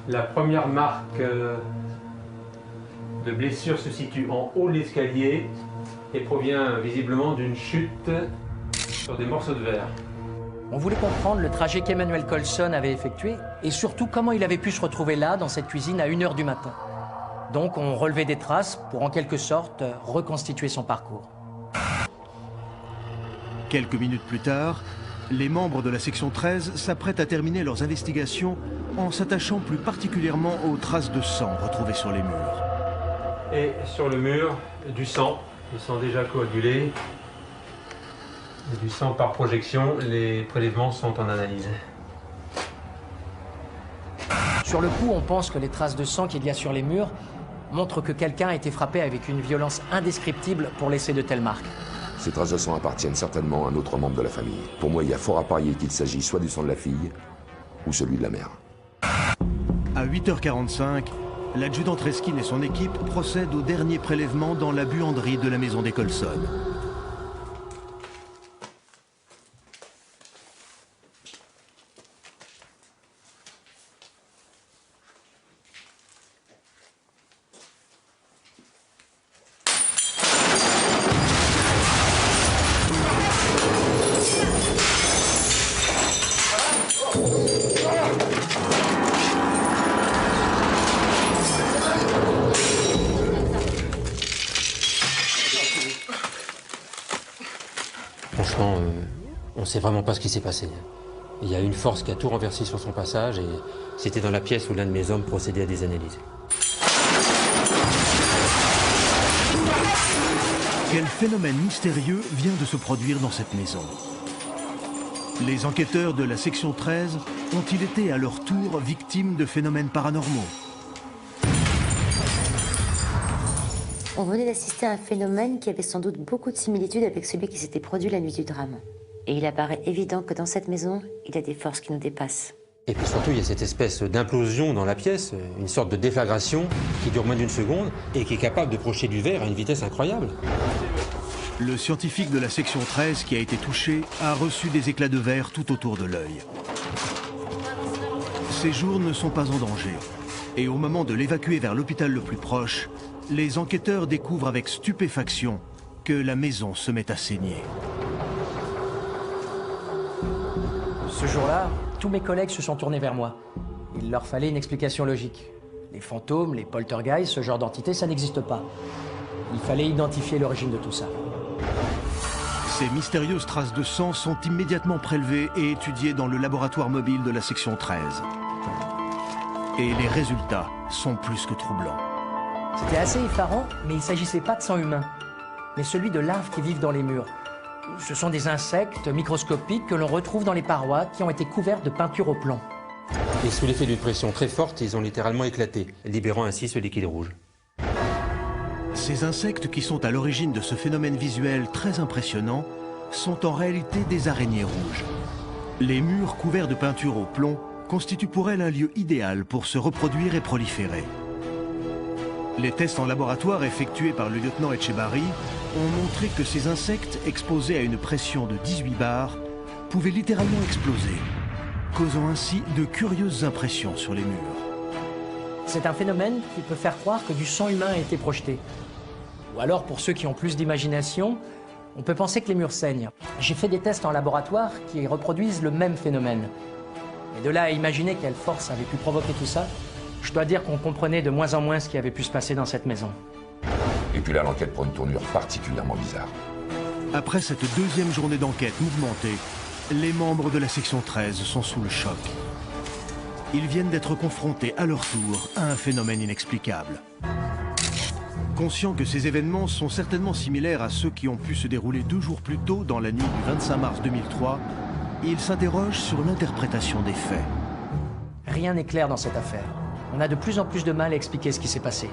Speaker 9: La première marque de blessure se situe en haut de l'escalier et provient visiblement d'une chute sur des morceaux de verre.
Speaker 2: On voulait comprendre le trajet qu'Emmanuel Colson avait effectué et surtout comment il avait pu se retrouver là, dans cette cuisine, à 1h du matin. Donc on relevait des traces pour en quelque sorte reconstituer son parcours.
Speaker 1: Quelques minutes plus tard, les membres de la section 13 s'apprêtent à terminer leurs investigations en s'attachant plus particulièrement aux traces de sang retrouvées sur les murs.
Speaker 9: Et sur le mur, du sang déjà coagulé. Du sang par projection, les prélèvements sont en analyse.
Speaker 2: Sur le coup, on pense que les traces de sang qu'il y a sur les murs montrent que quelqu'un a été frappé avec une violence indescriptible pour laisser de telles marques.
Speaker 5: Ces traces de sang appartiennent certainement à un autre membre de la famille. Pour moi, il y a fort à parier qu'il s'agit soit du sang de la fille, ou celui de la mère.
Speaker 1: À 8h45, l'adjudant Treskin et son équipe procèdent au dernier prélèvement dans la buanderie de la maison des Colson.
Speaker 9: Franchement, on ne sait vraiment pas ce qui s'est passé. Il y a une force qui a tout renversé sur son passage et c'était dans la pièce où l'un de mes hommes procédait à des analyses.
Speaker 1: Quel phénomène mystérieux vient de se produire dans cette maison? Les enquêteurs de la section 13 ont-ils été à leur tour victimes de phénomènes paranormaux?
Speaker 4: On venait d'assister à un phénomène qui avait sans doute beaucoup de similitudes avec celui qui s'était produit la nuit du drame. Et il apparaît évident que dans cette maison, il y a des forces qui nous dépassent.
Speaker 9: Et puis surtout, il y a cette espèce d'implosion dans la pièce, une sorte de déflagration qui dure moins d'une seconde et qui est capable de projeter du verre à une vitesse incroyable.
Speaker 1: Le scientifique de la section 13 qui a été touché a reçu des éclats de verre tout autour de l'œil. Ses jours ne sont pas en danger. Et au moment de l'évacuer vers l'hôpital le plus proche, les enquêteurs découvrent avec stupéfaction que la maison se met à saigner.
Speaker 2: Ce jour-là, tous mes collègues se sont tournés vers moi. Il leur fallait une explication logique. Les fantômes, les poltergeists, ce genre d'entité, ça n'existe pas. Il fallait identifier l'origine de tout ça.
Speaker 1: Ces mystérieuses traces de sang sont immédiatement prélevées et étudiées dans le laboratoire mobile de la section 13. Et les résultats sont plus que troublants.
Speaker 2: C'était assez effarant, mais il ne s'agissait pas de sang humain, mais celui de larves qui vivent dans les murs. Ce sont des insectes microscopiques que l'on retrouve dans les parois qui ont été couvertes de peinture au plomb.
Speaker 9: Et sous l'effet d'une pression très forte, ils ont littéralement éclaté, libérant ainsi ce liquide rouge.
Speaker 1: Ces insectes qui sont à l'origine de ce phénomène visuel très impressionnant sont en réalité des araignées rouges. Les murs couverts de peinture au plomb constituent pour elles un lieu idéal pour se reproduire et proliférer. Les tests en laboratoire effectués par le lieutenant Etchebarri ont montré que ces insectes exposés à une pression de 18 bars pouvaient littéralement exploser, causant ainsi de curieuses impressions sur les murs.
Speaker 2: C'est un phénomène qui peut faire croire que du sang humain a été projeté. Ou alors, pour ceux qui ont plus d'imagination, on peut penser que les murs saignent. J'ai fait des tests en laboratoire qui reproduisent le même phénomène. Et de là à imaginer quelle force avait pu provoquer tout ça, je dois dire qu'on comprenait de moins en moins ce qui avait pu se passer dans cette maison.
Speaker 5: Et puis là, l'enquête prend une tournure particulièrement bizarre.
Speaker 1: Après cette deuxième journée d'enquête mouvementée, les membres de la section 13 sont sous le choc. Ils viennent d'être confrontés à leur tour à un phénomène inexplicable. Conscients que ces événements sont certainement similaires à ceux qui ont pu se dérouler 2 jours plus tôt dans la nuit du 25 mars 2003, ils s'interrogent sur l'interprétation des faits.
Speaker 2: Rien n'est clair dans cette affaire. On a de plus en plus de mal à expliquer ce qui s'est passé.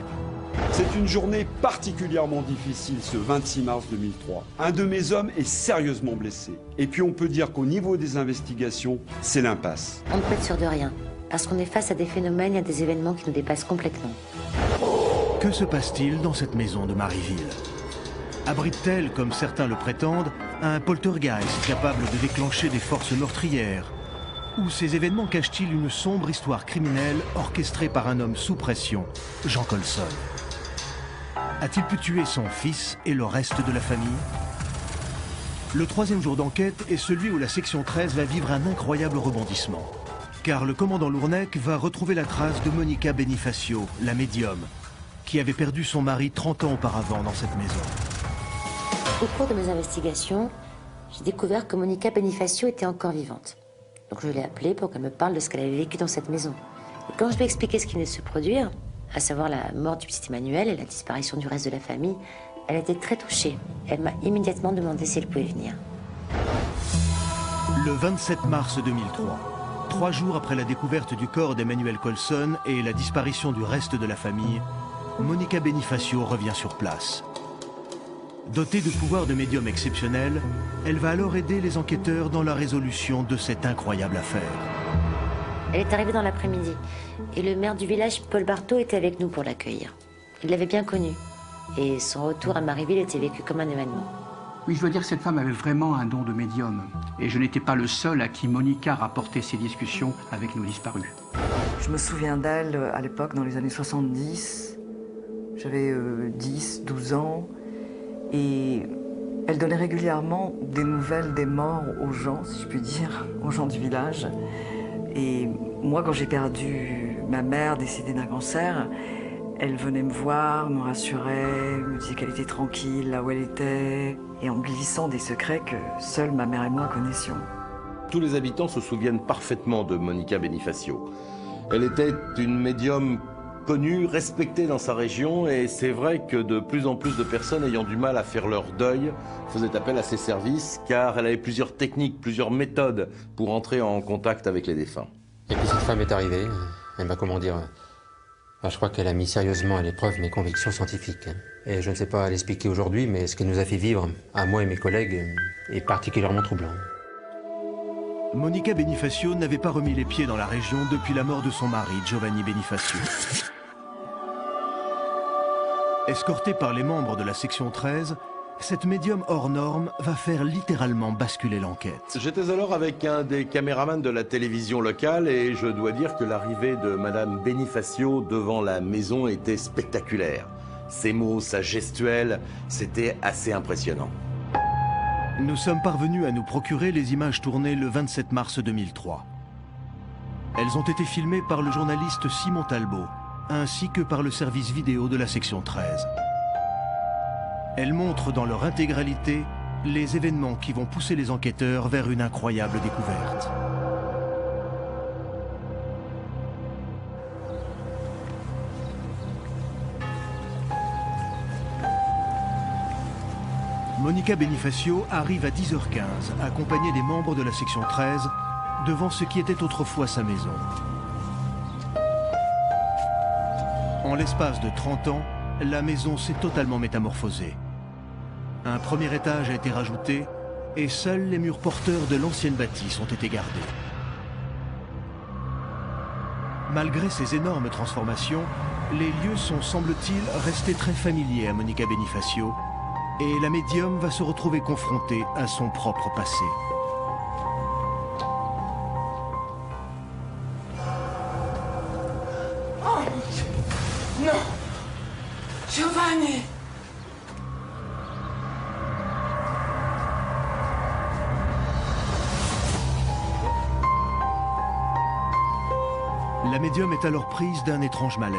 Speaker 6: C'est une journée particulièrement difficile ce 26 mars 2003. Un de mes hommes est sérieusement blessé. Et puis on peut dire qu'au niveau des investigations, c'est l'impasse.
Speaker 4: On ne peut être sûr de rien, parce qu'on est face à des phénomènes et à des événements qui nous dépassent complètement.
Speaker 1: Que se passe-t-il dans cette maison de Marieville? Abrite-t-elle, comme certains le prétendent, un poltergeist capable de déclencher des forces meurtrières? Ou ces événements cachent-ils une sombre histoire criminelle orchestrée par un homme sous pression, Jean Colson? A-t-il pu tuer son fils et le reste de la famille? Le 3e jour d'enquête est celui où la section 13 va vivre un incroyable rebondissement. Car le commandant Lourneck va retrouver la trace de Monica Benifacio, la médium, qui avait perdu son mari 30 ans auparavant dans cette maison.
Speaker 4: Au cours de mes investigations, j'ai découvert que Monica Benifacio était encore vivante. Donc je l'ai appelée pour qu'elle me parle de ce qu'elle avait vécu dans cette maison. Et quand je lui ai expliqué ce qui venait de se produire, à savoir la mort du petit Emmanuel et la disparition du reste de la famille, elle était très touchée. Elle m'a immédiatement demandé si elle pouvait venir.
Speaker 1: Le 27 mars 2003, 3 jours après la découverte du corps d'Emmanuel Colson et la disparition du reste de la famille, Monica Benifacio revient sur place. Dotée de pouvoirs de médium exceptionnels, elle va alors aider les enquêteurs dans la résolution de cette incroyable affaire.
Speaker 4: Elle est arrivée dans l'après-midi et le maire du village, Paul Barthaud, était avec nous pour l'accueillir. Il l'avait bien connue et son retour à Marieville était vécu comme un événement.
Speaker 12: Oui, je dois dire que cette femme avait vraiment un don de médium. Et je n'étais pas le seul à qui Monica rapportait ses discussions avec nos disparus.
Speaker 11: Je me souviens d'elle à l'époque, dans les années 70. J'avais 10, 12 ans. Et elle donnait régulièrement des nouvelles des morts aux gens, si je puis dire, aux gens du village. Et moi, quand j'ai perdu ma mère décédée d'un cancer, elle venait me voir, me rassurait, me disait qu'elle était tranquille là où elle était, et en me glissant des secrets que seuls ma mère et moi connaissions.
Speaker 8: Tous les habitants se souviennent parfaitement de Monica Benifacio. Elle était une médium connue, respectée dans sa région, et c'est vrai que de plus en plus de personnes ayant du mal à faire leur deuil faisaient appel à ses services, car elle avait plusieurs techniques, plusieurs méthodes pour entrer en contact avec les défunts.
Speaker 9: Et puis cette femme est arrivée, elle m'a, comment dire, Je crois qu'elle a mis sérieusement à l'épreuve mes convictions scientifiques. Et je ne sais pas l'expliquer aujourd'hui, mais ce qu'elle nous a fait vivre, à moi et mes collègues, est particulièrement troublant.
Speaker 1: Monica Benifacio n'avait pas remis les pieds dans la région depuis la mort de son mari, Giovanni Benifacio. Escortée par les membres de la section 13, cette médium hors norme va faire littéralement basculer l'enquête.
Speaker 8: J'étais alors avec un des caméramans de la télévision locale et je dois dire que l'arrivée de Madame Benifacio devant la maison était spectaculaire. Ses mots, sa gestuelle, c'était assez impressionnant.
Speaker 1: Nous sommes parvenus à nous procurer les images tournées le 27 mars 2003. Elles ont été filmées par le journaliste Simon Talbot, ainsi que par le service vidéo de la section 13. Elles montrent dans leur intégralité les événements qui vont pousser les enquêteurs vers une incroyable découverte. Monica Benifacio arrive à 10h15, accompagnée des membres de la section 13, devant ce qui était autrefois sa maison. En l'espace de 30 ans, la maison s'est totalement métamorphosée. Un premier étage a été rajouté et seuls les murs porteurs de l'ancienne bâtisse ont été gardés. Malgré ces énormes transformations, les lieux sont, semble-t-il, restés très familiers à Monica Benifacio et la médium va se retrouver confrontée à son propre passé.
Speaker 3: Oh mon Dieu! Non! Giovanni!
Speaker 1: La médium est alors prise d'un étrange malaise.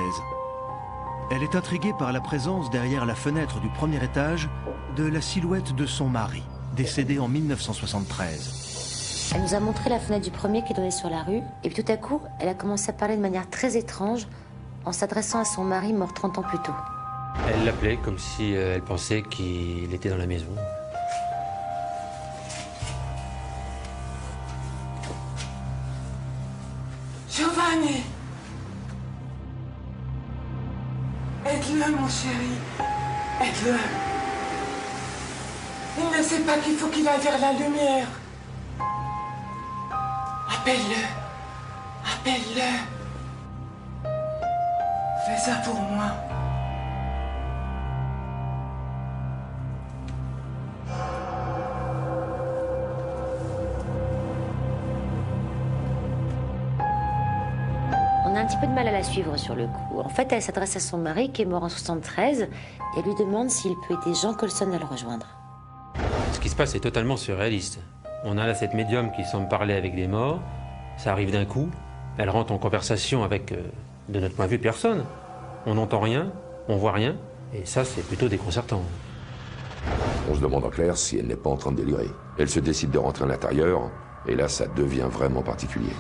Speaker 1: Elle est intriguée par la présence derrière la fenêtre du premier étage de la silhouette de son mari, décédé en 1973.
Speaker 4: Elle nous a montré la fenêtre du premier qui donnait sur la rue, et puis tout à coup, elle a commencé à parler de manière très étrange en s'adressant à son mari mort 30 ans plus tôt.
Speaker 9: Elle l'appelait comme si elle pensait qu'il était dans la maison.
Speaker 3: Giovanni! Aide-le, mon chéri. Aide-le. Il ne sait pas qu'il faut qu'il aille vers la lumière. Appelle-le. Appelle-le. Fais ça pour moi.
Speaker 4: On a un petit peu de mal à la suivre sur le coup. En fait, elle s'adresse à son mari qui est mort en 73 et elle lui demande s'il peut aider Jean Colson à le rejoindre.
Speaker 9: Ce qui se passe est totalement surréaliste. On a là cette médium qui semble parler avec des morts, ça arrive d'un coup, elle rentre en conversation avec, de notre point de vue, personne. On n'entend rien, on voit rien, et ça c'est plutôt déconcertant.
Speaker 5: On se demande en clair si elle n'est pas en train de délirer. Elle se décide de rentrer à l'intérieur, et là ça devient vraiment particulier.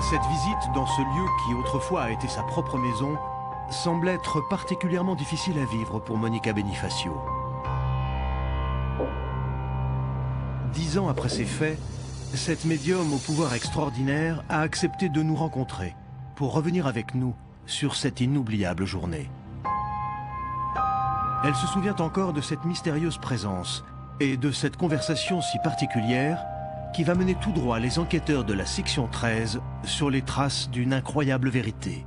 Speaker 1: Cette visite dans ce lieu qui autrefois a été sa propre maison semble être particulièrement difficile à vivre pour Monica Benifacio. 10 ans après ces faits, cette médium au pouvoir extraordinaire a accepté de nous rencontrer pour revenir avec nous sur cette inoubliable journée. Elle se souvient encore de cette mystérieuse présence et de cette conversation si particulière qui va mener tout droit les enquêteurs de la section 13 sur les traces d'une incroyable vérité.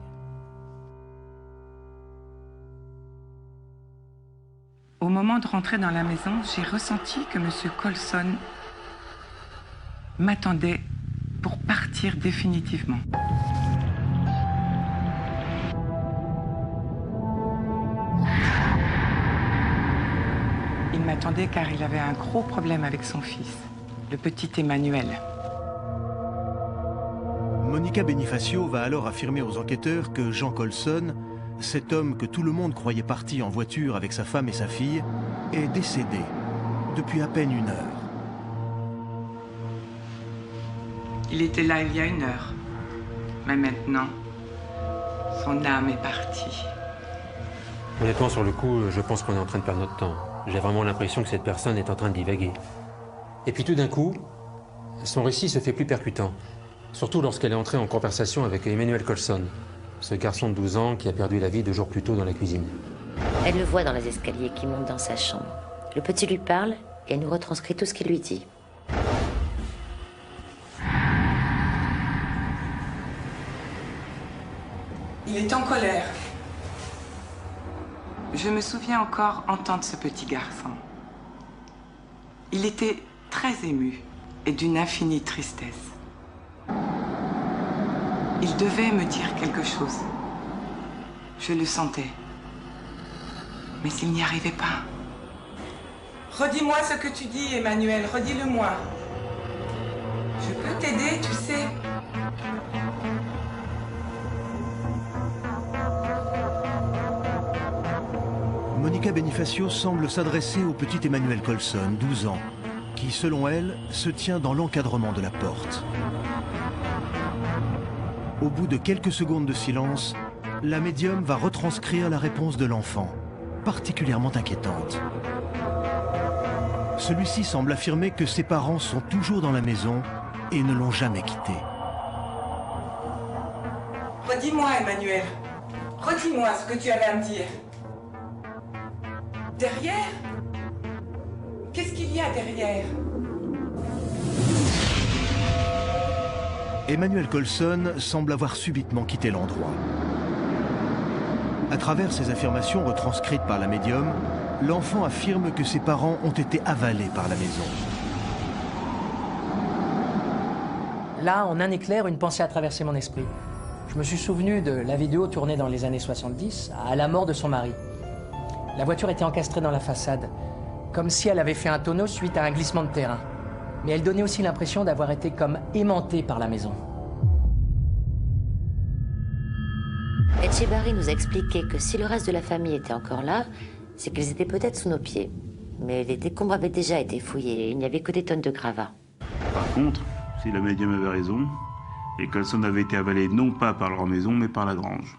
Speaker 3: Au moment de rentrer dans la maison, j'ai ressenti que M. Colson m'attendait pour partir définitivement. Il m'attendait car il avait un gros problème avec son fils, le petit Emmanuel.
Speaker 1: Monica Benifacio va alors affirmer aux enquêteurs que Jean Colson, cet homme que tout le monde croyait parti en voiture avec sa femme et sa fille, est décédé depuis à peine 1 heure.
Speaker 3: Il était là il y a 1 heure. Mais maintenant, son âme est partie.
Speaker 9: Honnêtement, sur le coup, je pense qu'on est en train de perdre notre temps. J'ai vraiment l'impression que cette personne est en train de divaguer. Et puis tout d'un coup, son récit se fait plus percutant. Surtout lorsqu'elle est entrée en conversation avec Emmanuel Colson. ce garçon de 12 ans qui a perdu la vie 2 jours plus tôt dans la cuisine.
Speaker 4: Elle le voit dans les escaliers qui montent dans sa chambre. Le petit lui parle et elle nous retranscrit tout ce qu'il lui dit.
Speaker 3: Il est en colère. Je me souviens encore entendre ce petit garçon. Il était très ému et d'une infinie tristesse. Il devait me dire quelque chose. Je le sentais. Mais il n'y arrivait pas. Redis-moi ce que tu dis, Emmanuel. Redis-le-moi. Je peux t'aider, tu sais.
Speaker 1: Monica Benifacio semble s'adresser au petit Emmanuel Colson, 12 ans, qui, selon elle, se tient dans l'encadrement de la porte. Au bout de quelques secondes de silence, la médium va retranscrire la réponse de l'enfant, particulièrement inquiétante. Celui-ci semble affirmer que ses parents sont toujours dans la maison et ne l'ont jamais quitté.
Speaker 3: Redis-moi, Emmanuel. Redis-moi ce que tu avais à me dire. Derrière? Qu'est-ce qu'il y a derrière?
Speaker 1: Emmanuel Colson semble avoir subitement quitté l'endroit. À travers ces affirmations retranscrites par la médium, l'enfant affirme que ses parents ont été avalés par la maison.
Speaker 2: Là, en un éclair, une pensée a traversé mon esprit. Je me suis souvenu de la vidéo tournée dans les années 70, à la mort de son mari. La voiture était encastrée dans la façade, comme si elle avait fait un tonneau suite à un glissement de terrain. Mais elle donnait aussi l'impression d'avoir été comme aimantée par la maison.
Speaker 4: Etchebarri nous a expliqué que si le reste de la famille était encore là, c'est qu'ils étaient peut-être sous nos pieds. Mais les décombres avaient déjà été fouillés et il n'y avait que des tonnes de gravats.
Speaker 10: Par contre, si la médium avait raison, les Colson avaient été avalés non pas par leur maison, mais par la grange.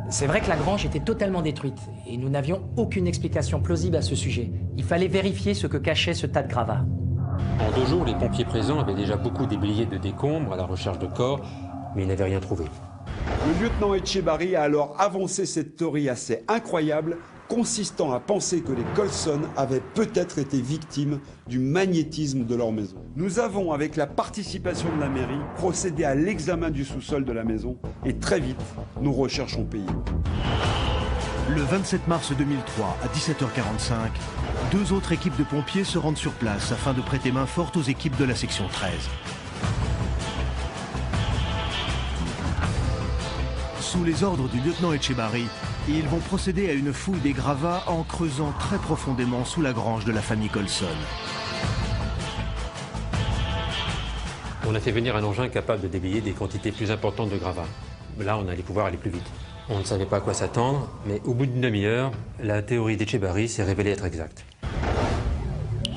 Speaker 2: C'est vrai que la grange était totalement détruite et nous n'avions aucune explication plausible à ce sujet. Il fallait vérifier ce que cachait ce tas de gravats.
Speaker 9: En 2 jours, les pompiers présents avaient déjà beaucoup déblayé de décombres à la recherche de corps, mais ils n'avaient rien trouvé.
Speaker 6: Le lieutenant Etchebarri a alors avancé cette théorie assez incroyable, consistant à penser que les Colson avaient peut-être été victimes du magnétisme de leur maison. Nous avons, avec la participation de la mairie, procédé à l'examen du sous-sol de la maison et très vite, nos recherches ont payé.
Speaker 1: Le 27 mars 2003, à 17h45, 2 autres équipes de pompiers se rendent sur place afin de prêter main forte aux équipes de la section 13. Sous les ordres du lieutenant Etchebarri, ils vont procéder à une fouille des gravats en creusant très profondément sous la grange de la famille Colson.
Speaker 9: On a fait venir un engin capable de déblayer des quantités plus importantes de gravats. Là, on allait pouvoir aller plus vite. On ne savait pas à quoi s'attendre, mais au bout d'une demi-heure, la théorie d'Etchebarri s'est révélée être exacte.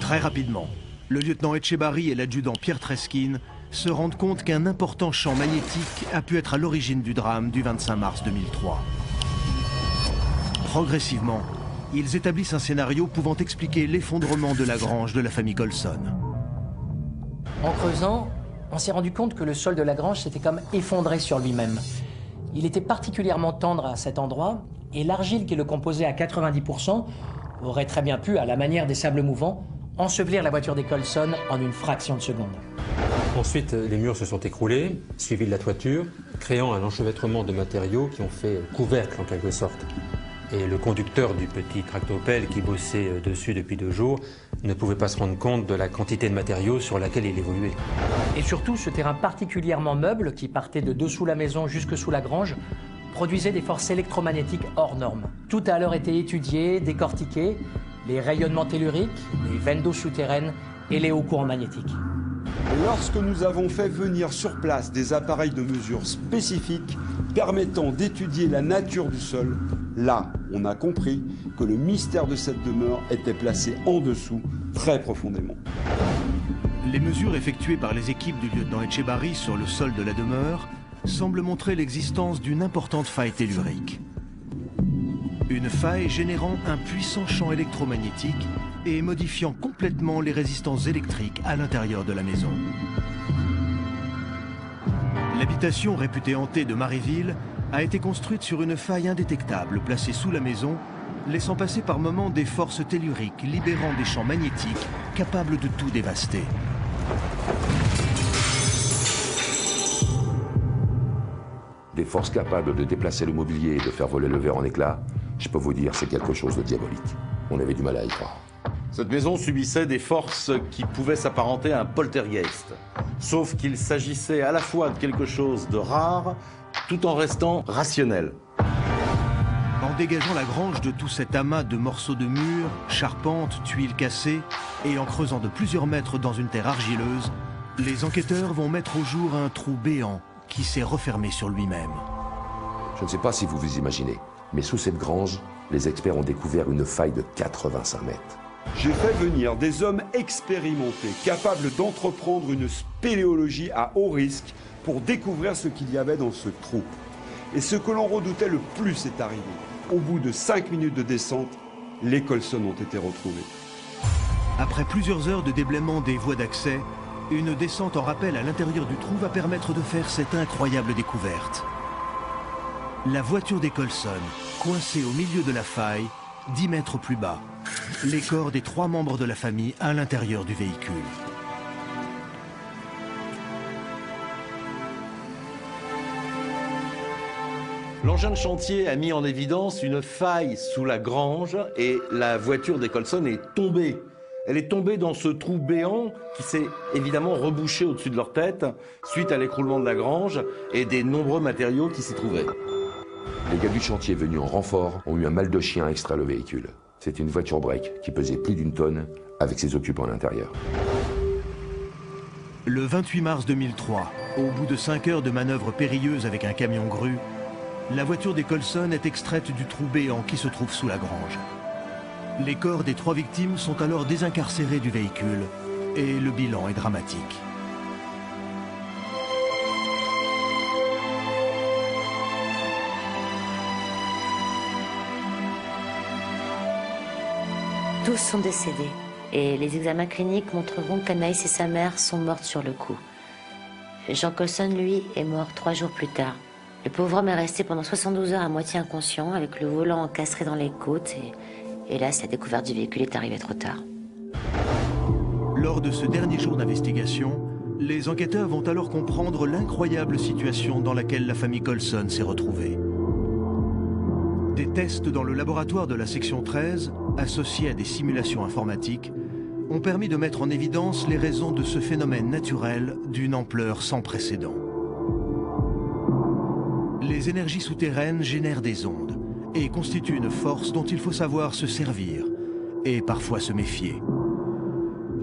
Speaker 1: Très rapidement, le lieutenant Etchebarri et l'adjudant Pierre Treskin se rendent compte qu'un important champ magnétique a pu être à l'origine du drame du 25 mars 2003. Progressivement, ils établissent un scénario pouvant expliquer l'effondrement de la grange de la famille Colson.
Speaker 2: En creusant, on s'est rendu compte que le sol de la grange s'était comme effondré sur lui-même. Il était particulièrement tendre à cet endroit et l'argile qui le composait à 90% aurait très bien pu, à la manière des sables mouvants, ensevelir la voiture des Colson en une fraction de seconde.
Speaker 9: Ensuite, les murs se sont écroulés, suivis de la toiture, créant un enchevêtrement de matériaux qui ont fait couvercle en quelque sorte. Et le conducteur du petit tractopelle qui bossait dessus depuis 2 jours ne pouvait pas se rendre compte de la quantité de matériaux sur laquelle il évoluait.
Speaker 2: Et surtout, ce terrain particulièrement meuble, qui partait de dessous la maison jusque sous la grange, produisait des forces électromagnétiques hors normes. Tout a alors été étudié, décortiqué, les rayonnements telluriques, les veines d'eau souterraines et les hauts courants magnétiques.
Speaker 6: Et lorsque nous avons fait venir sur place des appareils de mesure spécifiques permettant d'étudier la nature du sol, là, on a compris que le mystère de cette demeure était placé en dessous, très profondément.
Speaker 1: Les mesures effectuées par les équipes du lieutenant Etchebarri sur le sol de la demeure semblent montrer l'existence d'une importante faille tellurique. Une faille générant un puissant champ électromagnétique et modifiant complètement les résistances électriques à l'intérieur de la maison. L'habitation réputée hantée de Maryville a été construite sur une faille indétectable placée sous la maison, laissant passer par moments des forces telluriques libérant des champs magnétiques capables de tout dévaster.
Speaker 5: Des forces capables de déplacer le mobilier et de faire voler le verre en éclats, je peux vous dire, c'est quelque chose de diabolique. On avait du mal à y croire.
Speaker 8: Cette maison subissait des forces qui pouvaient s'apparenter à un poltergeist. Sauf qu'il s'agissait à la fois de quelque chose de rare, tout en restant rationnel.
Speaker 1: En dégageant la grange de tout cet amas de morceaux de murs, charpentes, tuiles cassées, et en creusant de plusieurs mètres dans une terre argileuse, les enquêteurs vont mettre au jour un trou béant qui s'est refermé sur lui-même.
Speaker 5: Je ne sais pas si vous vous imaginez, mais sous cette grange, les experts ont découvert une faille de 85 mètres.
Speaker 6: J'ai fait venir des hommes expérimentés, capables d'entreprendre une spéléologie à haut risque pour découvrir ce qu'il y avait dans ce trou. Et ce que l'on redoutait le plus est arrivé. Au bout de 5 minutes de descente, les Colson ont été retrouvés.
Speaker 1: Après plusieurs heures de déblaiement des voies d'accès, une descente en rappel à l'intérieur du trou va permettre de faire cette incroyable découverte. La voiture des Colson, coincée au milieu de la faille, 10 mètres plus bas. Les corps des 3 membres de la famille à l'intérieur du véhicule.
Speaker 8: L'engin de chantier a mis en évidence une faille sous la grange et la voiture des Colson est tombée. Elle est tombée dans ce trou béant qui s'est évidemment rebouché au-dessus de leur tête suite à l'écroulement de la grange et des nombreux matériaux qui s'y trouvaient.
Speaker 5: Les gars du chantier venus en renfort ont eu un mal de chien à extraire le véhicule. C'est une voiture break qui pesait plus d'1 tonne avec ses occupants à l'intérieur.
Speaker 1: Le 28 mars 2003, au bout de 5 heures de manœuvres périlleuses avec un camion grue, la voiture des Colson est extraite du trou béant qui se trouve sous la grange. Les corps des 3 victimes sont alors désincarcérés du véhicule et le bilan est dramatique.
Speaker 4: Tous sont décédés et les examens cliniques montreront qu'Anaïs et sa mère sont mortes sur le coup. Jean Colson, lui, est mort 3 jours plus tard. Le pauvre homme est resté pendant 72 heures à moitié inconscient, avec le volant encastré dans les côtes et hélas, la découverte du véhicule est arrivée trop tard.
Speaker 1: Lors de ce dernier jour d'investigation, les enquêteurs vont alors comprendre l'incroyable situation dans laquelle la famille Colson s'est retrouvée. Des tests dans le laboratoire de la section 13, associés à des simulations informatiques, ont permis de mettre en évidence les raisons de ce phénomène naturel d'une ampleur sans précédent. Les énergies souterraines génèrent des ondes et constituent une force dont il faut savoir se servir et parfois se méfier.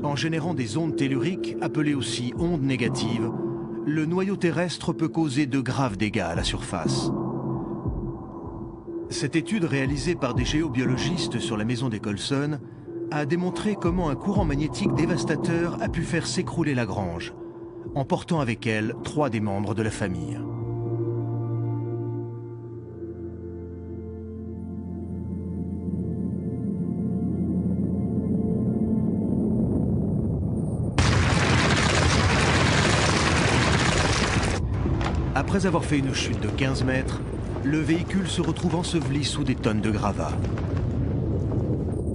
Speaker 1: En générant des ondes telluriques, appelées aussi ondes négatives, le noyau terrestre peut causer de graves dégâts à la surface. Cette étude réalisée par des géobiologistes sur la maison des Colson a démontré comment un courant magnétique dévastateur a pu faire s'écrouler la grange, emportant avec elle 3 des membres de la famille. Après avoir fait une chute de 15 mètres, le véhicule se retrouve enseveli sous des tonnes de gravats.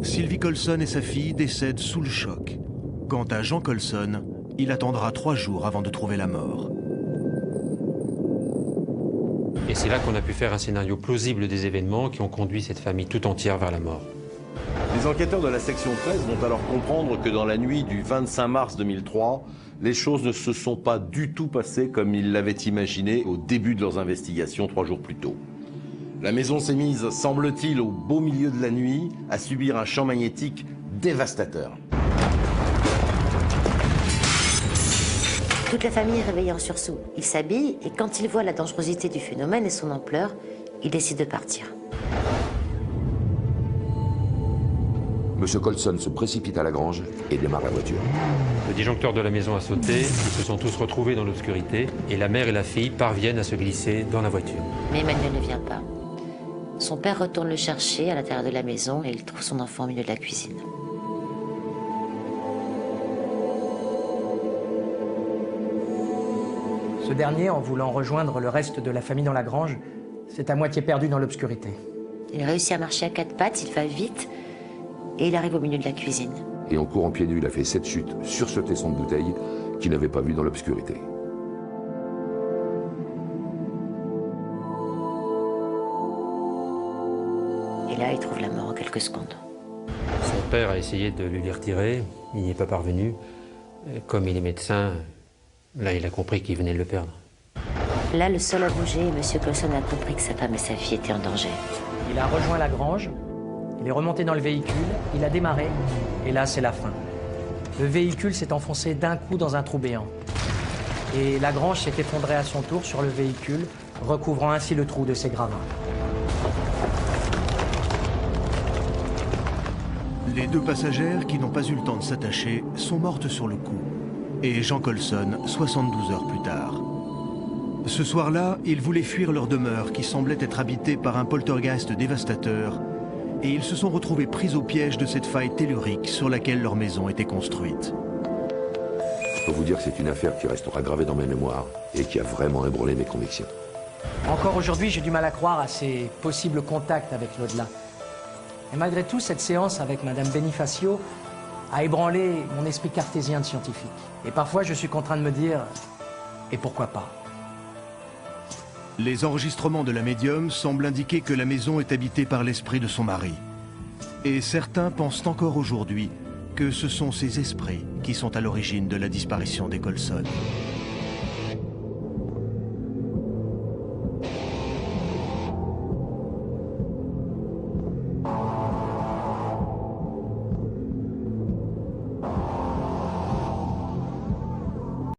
Speaker 1: Sylvie Colson et sa fille décèdent sous le choc. Quant à Jean Colson, il attendra 3 jours avant de trouver la mort.
Speaker 9: Et c'est là qu'on a pu faire un scénario plausible des événements qui ont conduit cette famille tout entière vers la mort.
Speaker 8: Les enquêteurs de la section 13 vont alors comprendre que dans la nuit du 25 mars 2003, les choses ne se sont pas du tout passées comme ils l'avaient imaginé au début de leurs investigations 3 jours plus tôt. La maison s'est mise, semble-t-il, au beau milieu de la nuit, à subir un champ magnétique dévastateur.
Speaker 4: Toute la famille est réveillée en sursaut. Ils s'habillent et quand ils voient la dangerosité du phénomène et son ampleur, ils décident de partir.
Speaker 5: Monsieur Colson se précipite à la grange et démarre la voiture.
Speaker 9: Le disjoncteur de la maison a sauté, ils se sont tous retrouvés dans l'obscurité et la mère et la fille parviennent à se glisser dans la voiture.
Speaker 4: Mais Emmanuel ne vient pas. Son père retourne le chercher à l'intérieur de la maison et il trouve son enfant au milieu de la cuisine.
Speaker 2: Ce dernier, en voulant rejoindre le reste de la famille dans la grange, s'est à moitié perdu dans l'obscurité.
Speaker 4: Il réussit à marcher à 4 pattes, il va vite, et il arrive au milieu de la cuisine.
Speaker 5: Et en courant pieds nus, il a fait 7 chutes sur ce tesson de bouteille qu'il n'avait pas vu dans l'obscurité.
Speaker 4: Et là, il trouve la mort en quelques secondes.
Speaker 9: Son père a essayé de lui les retirer, il n'y est pas parvenu. Comme il est médecin, là il a compris qu'il venait de le perdre.
Speaker 4: Là, le sol a bougé et M. Colson a compris que sa femme et sa fille étaient en danger.
Speaker 2: Il a rejoint la grange, il est remonté dans le véhicule, il a démarré, et là c'est la fin. Le véhicule s'est enfoncé d'un coup dans un trou béant. Et la grange s'est effondrée à son tour sur le véhicule, recouvrant ainsi le trou de ses gravats.
Speaker 1: Les 2 passagères qui n'ont pas eu le temps de s'attacher sont mortes sur le coup. Et Jean Colson, 72 heures plus tard. Ce soir-là, ils voulaient fuir leur demeure qui semblait être habitée par un poltergeist dévastateur. Et ils se sont retrouvés pris au piège de cette faille tellurique sur laquelle leur maison était construite.
Speaker 5: Je peux vous dire que c'est une affaire qui restera gravée dans mes mémoires et qui a vraiment ébranlé mes convictions.
Speaker 2: Encore aujourd'hui, j'ai du mal à croire à ces possibles contacts avec l'au-delà. Et malgré tout, cette séance avec Madame Benifacio a ébranlé mon esprit cartésien de scientifique. Et parfois, je suis contraint de me dire, et pourquoi pas?
Speaker 1: Les enregistrements de la médium semblent indiquer que la maison est habitée par l'esprit de son mari. Et certains pensent encore aujourd'hui que ce sont ces esprits qui sont à l'origine de la disparition des Colson.